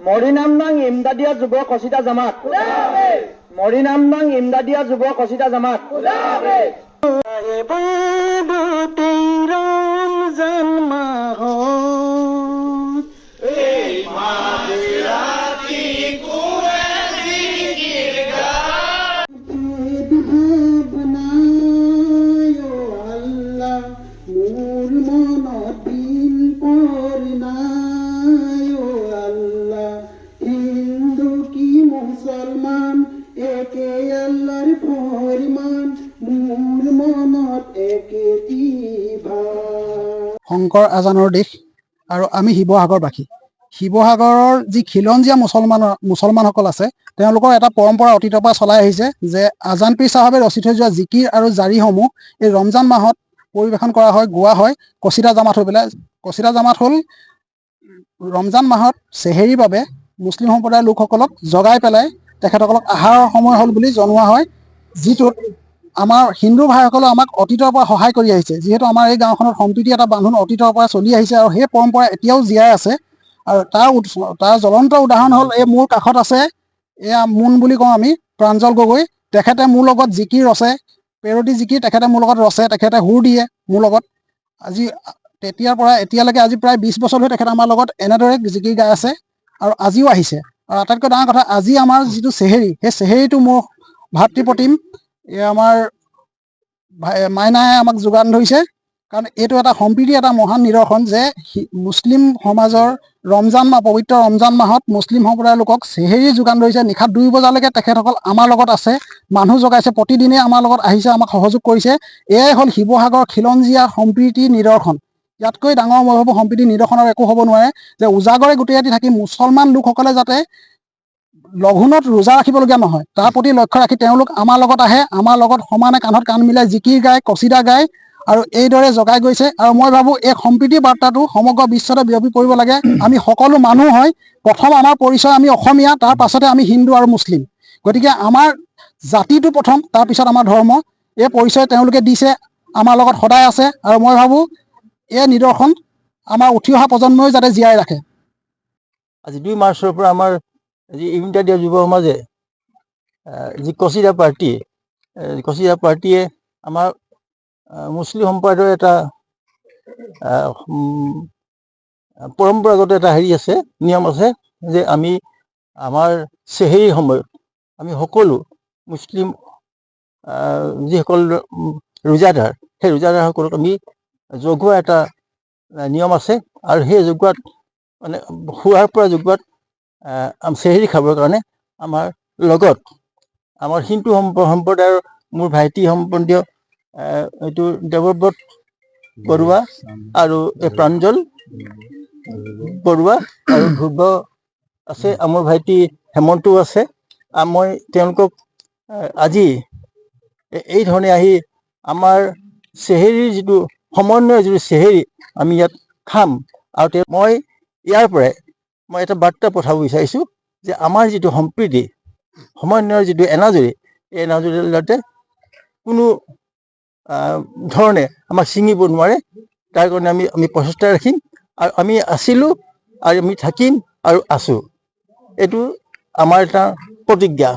মৰিনামদাং ইমদাদিয়া যুৱ কচিদা জামাত মৰিনামদাং ইমদাদিয়া যুৱ কচিদা জামাত ৰমজান মাহত এই মাহৰাতি কোৱে জিকিৰ গায় বনায় আল্লাহ মোৰ মনত দিন পৰ নাই আল্লাহ হিন্দু কি মুছলমান একে আল্লাহৰ ফৰমান মোৰ মনত একেটি ভাৱ। শংকৰ আজানৰ দেশ আৰু আমি শিৱসাগৰবাসী। শিৱসাগৰৰ যি খিলঞ্জীয়া মুছলমানসকল আছে তেওঁলোকৰ এটা পৰম্পৰা অতীতৰ পৰা চলাই আহিছে যে আজান পীৰ চাহাবে ৰচি থৈ যোৱা জিকিৰ আৰু জাৰিসমূহ এই ৰমজান মাহত পৰিৱেশন কৰা হয়, গোৱা হয় কচিদা জামাত হৈ পেলাই। কচিদা জামাত হ'ল ৰমজান মাহত চেহেৰীৰ বাবে মুছলিম সম্প্ৰদায়ৰ লোকসকলক জগাই পেলাই তেখেতসকলক আহাৰৰ সময় হ'ল বুলি জনোৱা হয়, যিটোত আমাৰ হিন্দু ভাইসকলে আমাক অতীতৰ পৰা সহায় কৰি আহিছে। যিহেতু আমাৰ এই গাঁওখনত সম্প্ৰীতি এটা বান্ধোন অতীতৰ পৰা চলি আহিছে আৰু সেই পৰম্পৰা এতিয়াও জীয়াই আছে। আৰু তাৰ জ্বলন্ত উদাহৰণ হ'ল এই মোৰ কাষত আছে, এয়া মোন বুলি কওঁ আমি, প্ৰাঞ্জল গগৈ। তেখেতে মোৰ লগত জিকিৰ ৰচে, পেৰডি জিকিৰ তেখেতে মোৰ লগত ৰচে, তেখেতে সুৰ দিয়ে মোৰ লগত। আজি তেতিয়াৰ পৰা এতিয়ালৈকে আজি প্ৰায় 20 বছৰ হৈ তেখেতে আমাৰ লগত এনেদৰে জিকিৰ গাই আছে আৰু আজিও আহিছে। আৰু আটাইতকৈ ডাঙৰ কথা, আজি আমাৰ যিটো চেহেৰী, সেই চেহেৰীটো মোৰ ভাতৃপ্ৰতিম আমাৰ মাইনাই আমাক যোগান ধৰিছে। কাৰণ এইটো এটা সম্প্ৰীতি, এটা মহান নিদৰ্শন যে মুছলিম সমাজৰ ৰমজান মাহ, পবিত্ৰ ৰমজান মাহত মুছলিম সম্প্ৰদায়ৰ লোকক চেহেৰী যোগান ধৰিছে। নিশা 2 বজালৈকে তেখেতসকল আমাৰ লগত আছে, মানুহ জগাইছে, প্ৰতিদিনে আমাৰ লগত আহিছে, আমাক সহযোগ কৰিছে। এয়াই হ'ল শিৱসাগৰ খিলঞ্জীয়া সম্প্ৰীতি নিদৰ্শন। ইয়াতকৈ ডাঙৰ মই ভাবোঁ সম্প্ৰীতি নিদৰ্শনৰ একো হ'ব নোৱাৰে, যে উজাগৰে গোটেই ৰাতি থাকি মুছলমান লোকসকলে যাতে লঘোণত ৰোজা ৰাখিবলগীয়া নহয় তাৰ প্ৰতি লক্ষ্য ৰাখি তেওঁলোক আমাৰ লগত আহে, আমাৰ লগত সমানে কান্ধত কান্ধ মিলাই জিকিৰ গায়, কচিদা গায় আৰু এইদৰে জগাই গৈছে। আৰু মই ভাবোঁ এই সম্প্ৰীতিৰ বাৰ্তাটো সমগ্ৰ বিশ্বতে বিয়পি পৰিব লাগে। আমি সকলো মানুহ হয়, প্ৰথম আমাৰ পৰিচয় আমি অসমীয়া, তাৰ পাছতে আমি হিন্দু আৰু মুছলিম। গতিকে আমাৰ জাতিটো প্ৰথম, তাৰপিছত আমাৰ ধৰ্ম। এই পৰিচয় তেওঁলোকে দিছে, আমাৰ লগত সদায় আছে। আৰু মই ভাবোঁ এই নিদৰ্শন আমাৰ উঠি অহা প্ৰজন্মই যাতে জীয়াই ৰাখে। আজি 2 মাৰ্চৰ পৰা আমাৰ যি ইমদাদিয়া যুৱ সমাজে যি কচিদা পাৰ্টিয়ে আমাৰ মুছলিম সম্প্ৰদায়ৰ এটা পৰম্পৰাগত এটা হেৰি আছে, নিয়ম আছে যে আমি আমাৰ চেহেৰীৰ সময়ত আমি সকলো মুছলিম যিসকল ৰোজাদাৰ, সেই ৰোজাদাৰসকলক আমি জগোৱা এটা নিয়ম আছে। আৰু সেই জগোৱাত মানে শোৱাৰ পৰা জগোৱাত চেহেৰী খাবৰ কাৰণে আমাৰ লগত আমাৰ হিন্দু সম্প্ৰদায়ৰ মোৰ ভাইটি সম্বন্ধীয় এইটো দেৱব্ৰত বৰুৱা আৰু এই প্ৰাঞ্জল বৰুৱা আৰু ধ্ৰুৱ আছে, মোৰ ভাইটি হেমন্তও আছে। মই তেওঁলোকক আজি এই ধৰণে আহি আমাৰ চেহেৰীৰ যিটো সমন্বয়ৰ যিটো চেহেৰী আমি ইয়াত খাম। আৰু মই ইয়াৰ পৰাই মই এটা বাৰ্তা পঠাব বিচাৰিছোঁ যে আমাৰ যিটো সম্প্ৰীতি সমন্বয়ৰ যিটো এনাজৰী, এই এনাজৰী যাতে কোনো ধৰণে আমাক ছিঙিব নোৱাৰে, তাৰ কাৰণে আমি প্ৰচেষ্টা ৰাখিম। আৰু আমি আছিলোঁ আৰু আমি থাকিম আৰু আছোঁ, এইটো আমাৰ এটা প্ৰতিজ্ঞা।